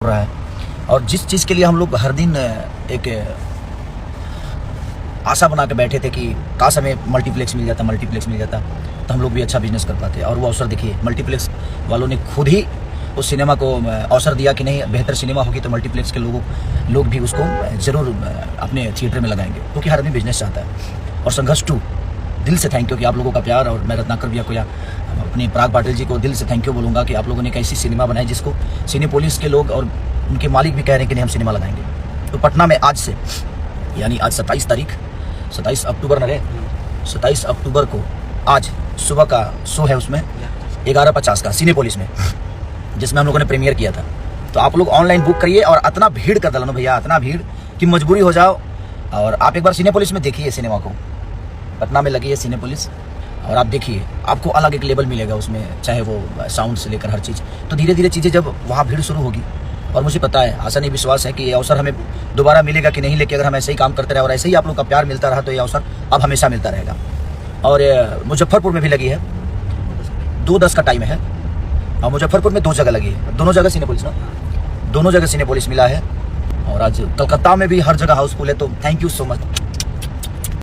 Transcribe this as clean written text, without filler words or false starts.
रहा है। और जिस चीज़ के लिए हम लोग हर दिन एक आशा बना के बैठे थे कि काश हमें मल्टीप्लेक्स मिल जाता तो हम लोग भी अच्छा बिजनेस कर पाते। और वो अवसर देखिए, मल्टीप्लेक्स वालों ने खुद ही उस सिनेमा को अवसर दिया कि नहीं, बेहतर सिनेमा होगी तो मल्टीप्लेक्स के लोग भी उसको ज़रूर अपने थिएटर में लगाएंगे, क्योंकि हर आदमी बिजनेस चाहता है। और संघर्ष 2 दिल से थैंक यू कि आप लोगों का प्यार, और मैं रत्नाकर भैया को या अपने पराग पाटिल जी को दिल से थैंक यू बोलूँगा कि आप लोगों ने एक ऐसी सिनेमा बनाई जिसको सिनेपोलिस के लोग और उनके मालिक भी कह रहे हैं कि नहीं हम सिनेमा लगाएंगे। तो पटना में आज से, यानी आज 27 अक्टूबर न रहे, 27 अक्टूबर को आज सुबह का शो है, उसमें 11:50 का सिनेपोलिस में, जिसमें हम लोगों ने प्रीमियर किया था। तो आप लोग ऑनलाइन बुक करिए और इतना भीड़ कर डालो भैया, इतना भीड़ कि मजबूरी हो जाओ। और आप एक बार सिनेपोलिस में देखिए सिनेमा को, पटना में लगी है सिनेपोलिस, और आप देखिए आपको अलग एक लेवल मिलेगा उसमें, चाहे वो साउंड से लेकर हर चीज़। तो धीरे धीरे चीज़ें जब वहाँ भीड़ शुरू होगी, और मुझे पता है, आशा नहीं विश्वास है कि ये अवसर हमें दोबारा मिलेगा कि नहीं, लेकिन अगर हम ऐसे ही काम करते रहे और ऐसे ही आप लोग का प्यार मिलता रहा तो ये अवसर अब हमेशा मिलता रहेगा। और मुजफ्फरपुर में भी लगी है, 2:10 का टाइम है, और मुजफ्फरपुर में 2 जगह लगी है, दोनों जगह सिनेपोलिस ना, दोनों जगह सिनेपोलिस मिला है। और आज कलकत्ता में भी हर जगह हाउसफुल है। तो थैंक यू सो मच।